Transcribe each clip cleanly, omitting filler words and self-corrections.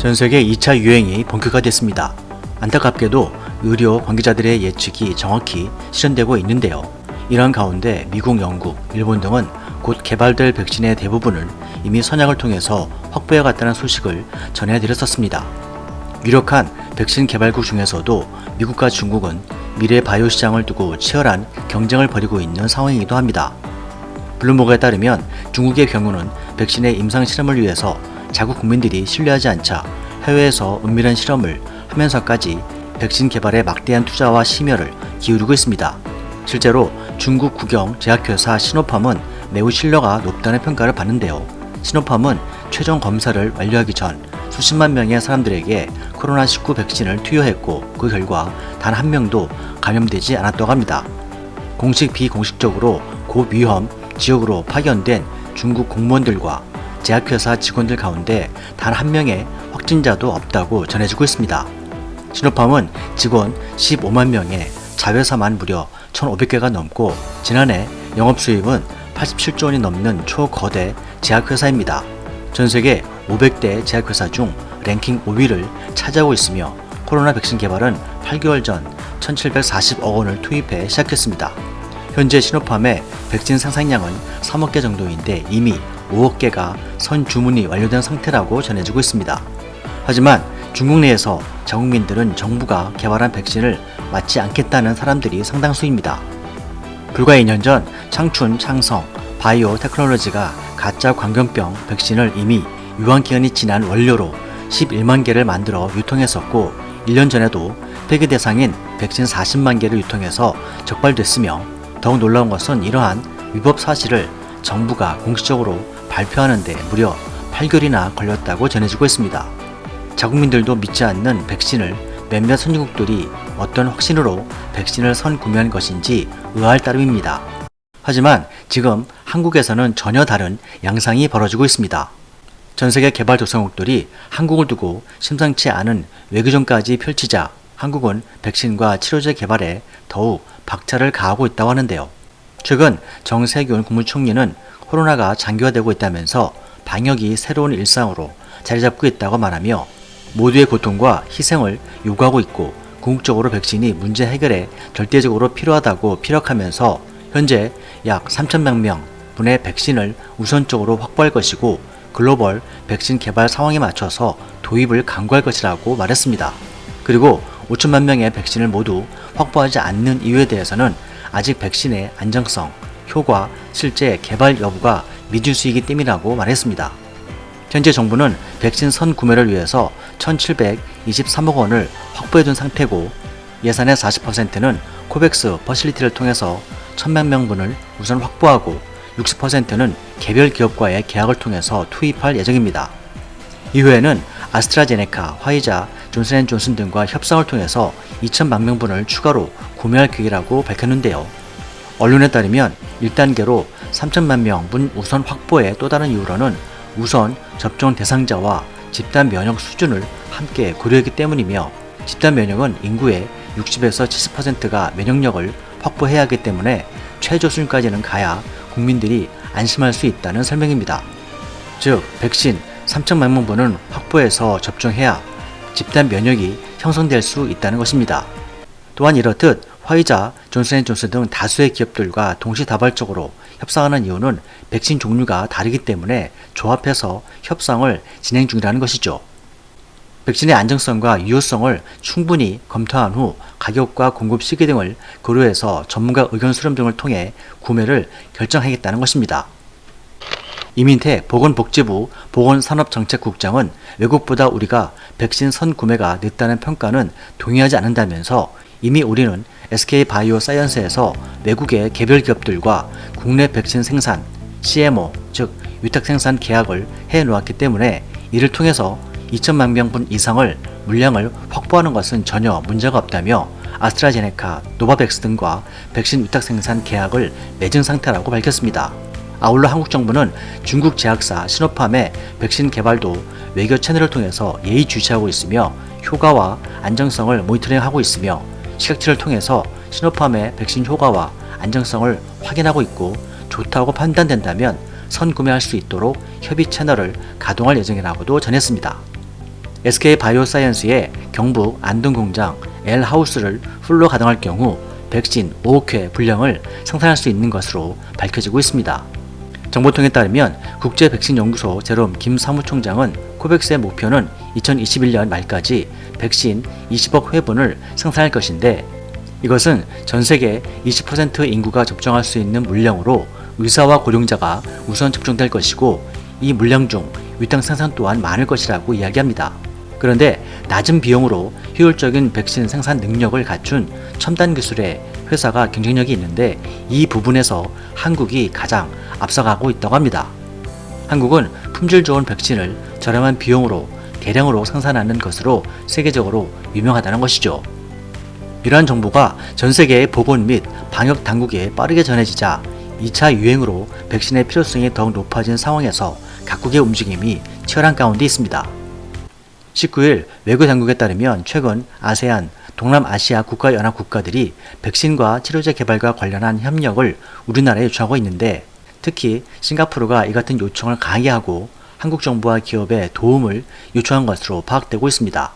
전 세계 2차 유행이 본격화됐습니다. 안타깝게도 의료 관계자들의 예측이 정확히 실현되고 있는데요. 이런 가운데 미국, 영국, 일본 등은 곧 개발될 백신의 대부분을 이미 선약을 통해서 확보해갔다는 소식을 전해드렸었습니다. 유력한 백신 개발국 중에서도 미국과 중국은 미래 바이오 시장을 두고 치열한 경쟁을 벌이고 있는 상황이기도 합니다. 블룸버그에 따르면 중국의 경우는 백신의 임상 실험을 위해서 자국 국민들이 신뢰하지 않자 해외에서 은밀한 실험을 하면서까지 백신 개발에 막대한 투자와 심혈을 기울이고 있습니다. 실제로 중국 국영 제약회사 시노팜은 매우 신뢰가 높다는 평가를 받는데요. 시노팜은 최종 검사를 완료하기 전 수십만 명의 사람들에게 코로나19 백신을 투여했고 그 결과 단 한 명도 감염되지 않았다고 합니다. 공식 비공식적으로 고위험 지역으로 파견된 중국 공무원들과 제약회사 직원들 가운데 단 한 명의 확진자도 없다고 전해지고 있습니다. 시노팜은 직원 15만 명의 자회사만 무려 1,500개가 넘고 지난해 영업수입은 87조 원이 넘는 초거대 제약회사입니다. 전세계 500대 제약회사 중 랭킹 5위를 차지하고 있으며 코로나 백신 개발은 8개월 전 1,740억 원을 투입해 시작했습니다. 현재 시노팜의 백신 생산량은 3억 개 정도인데 이미 5억 개가 선주문이 완료된 상태라고 전해지고 있습니다. 하지만 중국 내에서 자국민들은 정부가 개발한 백신을 맞지 않겠다는 사람들이 상당수입니다. 불과 2년 전 창춘, 창성, 바이오 테크놀로지가 가짜 광견병 백신을 이미 유효기간이 지난 원료로 11만 개를 만들어 유통했었고 1년 전에도 폐기 대상인 백신 40만 개를 유통해서 적발됐으며 더욱 놀라운 것은 이러한 위법 사실을 정부가 공식적으로 발표하는 데 무려 8개월이나 걸렸다고 전해지고 있습니다. 자국민들도 믿지 않는 백신을 몇몇 선진국들이 어떤 확신으로 백신을 선구매한 것인지 의아할 따름입니다. 하지만 지금 한국에서는 전혀 다른 양상이 벌어지고 있습니다. 전세계 개발도상국들이 한국을 두고 심상치 않은 외교전까지 펼치자 한국은 백신과 치료제 개발에 더욱 박차를 가하고 있다고 하는데요. 최근 정세균 국무총리는 코로나가 장기화되고 있다면서 방역이 새로운 일상으로 자리잡고 있다고 말하며 모두의 고통과 희생을 요구하고 있고 궁극적으로 백신이 문제 해결에 절대적으로 필요하다고 피력하면서 현재 약 3천만 명분의 백신을 우선적으로 확보할 것이고 글로벌 백신 개발 상황에 맞춰서 도입을 강구할 것이라고 말했습니다. 그리고 5천만 명의 백신을 모두 확보하지 않는 이유에 대해서는 아직 백신의 안정성, 효과, 실제 개발 여부가 미지수이기 때문이라고 말했습니다. 현재 정부는 백신 선구매를 위해서 1,723억 원을 확보해둔 상태고 예산의 40%는 코백스 퍼실리티를 통해서 1,000만 명분을 우선 확보하고 60%는 개별 기업과의 계약을 통해서 투입할 예정입니다. 이후에는 아스트라제네카, 화이자, 존슨앤존슨 등과 협상을 통해서 2천만 명분을 추가로 구매할 계획이라고 밝혔는데요. 언론에 따르면 1단계로 3천만 명분 우선 확보의 또 다른 이유로는 우선 접종 대상자와 집단 면역 수준을 함께 고려했기 때문이며 집단 면역은 인구의 60에서 70%가 면역력을 확보해야 하기 때문에 최저 수준까지는 가야 국민들이 안심할 수 있다는 설명입니다. 즉, 백신 3천만 명분은 확보해서 접종해야 집단 면역이 형성될 수 있다는 것입니다. 또한 이렇듯 화이자, 존슨앤존슨 등 다수의 기업들과 동시다발적으로 협상하는 이유는 백신 종류가 다르기 때문에 조합해서 협상을 진행 중이라는 것이죠. 백신의 안정성과 유효성을 충분히 검토한 후 가격과 공급 시기 등을 고려해서 전문가 의견 수렴 등을 통해 구매를 결정하겠다는 것입니다. 이민태 보건복지부 보건산업정책국장은 외국보다 우리가 백신 선구매가 늦다는 평가는 동의하지 않는다면서 이미 우리는 SK바이오사이언스에서 외국의 개별 기업들과 국내 백신 생산, CMO, 즉 위탁생산 계약을 해놓았기 때문에 이를 통해서 2천만 명분 이상을 물량을 확보하는 것은 전혀 문제가 없다며 아스트라제네카, 노바백스 등과 백신 위탁생산 계약을 맺은 상태라고 밝혔습니다. 아울러 한국 정부는 중국 제약사 시노팜의 백신 개발도 외교 채널을 통해서 예의주시하고 있으며 효과와 안정성을 모니터링하고 있으며 시각지를 통해서 시노팜의 백신 효과와 안정성을 확인하고 있고 좋다고 판단된다면 선구매할 수 있도록 협의 채널을 가동할 예정이라고도 전했습니다. SK바이오사이언스의 경북 안동 공장 L하우스를 풀로 가동할 경우 백신 5억 회 분량을 생산할 수 있는 것으로 밝혀지고 있습니다. 정보통에 따르면 국제백신연구소 제롬 김 사무총장은 코백스의 목표는 2021년 말까지 백신 20억 회분을 생산할 것인데, 이것은 전 세계 20% 인구가 접종할 수 있는 물량으로 의사와 고령자가 우선 접종될 것이고, 이 물량 중 위탁 생산 또한 많을 것이라고 이야기합니다. 그런데 낮은 비용으로 효율적인 백신 생산 능력을 갖춘 첨단 기술의 회사가 경쟁력이 있는데, 이 부분에서 한국이 가장 앞서가고 있다고 합니다. 한국은 품질 좋은 백신을 저렴한 비용으로 대량으로 생산하는 것으로 세계적으로 유명하다는 것이죠. 이러한 정보가 전 세계의 보건 및 방역 당국에 빠르게 전해지자 2차 유행으로 백신의 필요성이 더욱 높아진 상황에서 각국의 움직임이 치열한 가운데 있습니다. 19일 외교 당국에 따르면 최근 아세안, 동남아시아 국가연합 국가들이 백신과 치료제 개발과 관련한 협력을 우리나라에 요청하고 있는데, 특히 싱가포르가 이 같은 요청을 강하게 하고 한국 정부와 기업의 도움을 요청한 것으로 파악되고 있습니다.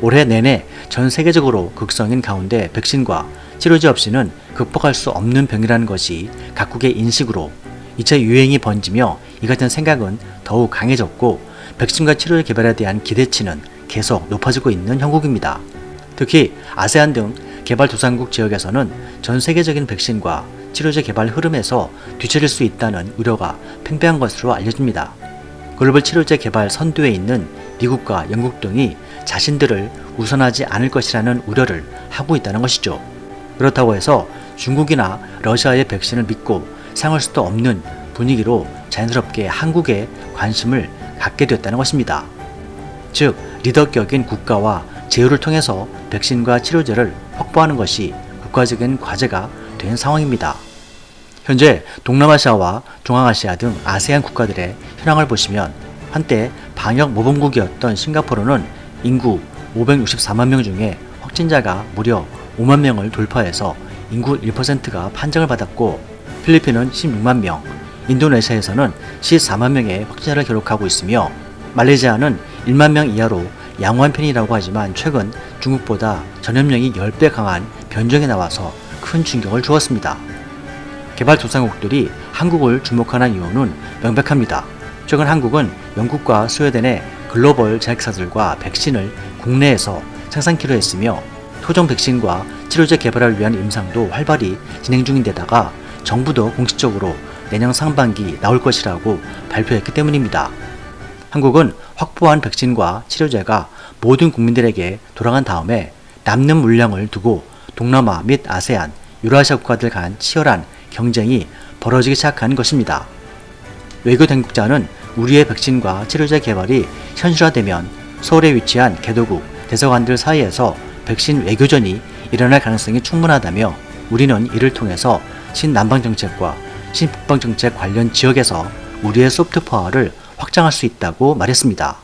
올해 내내 전 세계적으로 극성인 가운데 백신과 치료제 없이는 극복할 수 없는 병이라는 것이 각국의 인식으로 2차 유행이 번지며 이 같은 생각은 더욱 강해졌고, 백신과 치료제 개발에 대한 기대치는 계속 높아지고 있는 형국입니다. 특히 아세안 등 개발도상국 지역에서는 전 세계적인 백신과 치료제 개발 흐름에서 뒤처질 수 있다는 우려가 팽배한 것으로 알려집니다. 글로벌 치료제 개발 선두에 있는 미국과 영국 등이 자신들을 우선하지 않을 것이라는 우려를 하고 있다는 것이죠. 그렇다고 해서 중국이나 러시아의 백신을 믿고 사용할 수도 없는 분위기로 자연스럽게 한국에 관심을 갖게 됐다는 것입니다. 즉, 리더격인 국가와 제휴를 통해서 백신과 치료제를 확보하는 것이 국가적인 과제가 된 상황입니다. 현재 동남아시아와 중앙아시아 등 아세안 국가들의 현황을 보시면, 한때 방역 모범국이었던 싱가포르는 인구 564만 명 중에 확진자가 무려 5만 명을 돌파해서 인구 1%가 판정을 받았고, 필리핀은 16만 명, 인도네시아에서는 14만 명의 확진자를 기록하고 있으며, 말레이시아는 1만 명 이하로 양호한 편이라고 하지만 최근 중국보다 전염력이 10배 강한 변종이 나와서 큰 충격을 주었습니다. 개발도상국들이 한국을 주목하는 이유는 명백합니다. 최근 한국은 영국과 스웨덴의 글로벌 제약사들과 백신을 국내에서 생산키로 했으며, 토종 백신과 치료제 개발을 위한 임상도 활발히 진행 중인데다가 정부도 공식적으로 내년 상반기 나올 것이라고 발표했기 때문입니다. 한국은 확보한 백신과 치료제가 모든 국민들에게 돌아간 다음에 남는 물량을 두고 동남아 및 아세안, 유라시아 국가들 간 치열한 경쟁이 벌어지기 시작한 것입니다. 외교 당국자는 우리의 백신과 치료제 개발이 현실화되면 서울에 위치한 개도국, 대사관들 사이에서 백신 외교전이 일어날 가능성이 충분하다며, 우리는 이를 통해서 신남방정책과 신북방정책 관련 지역에서 우리의 소프트파워를 확장할 수 있다고 말했습니다.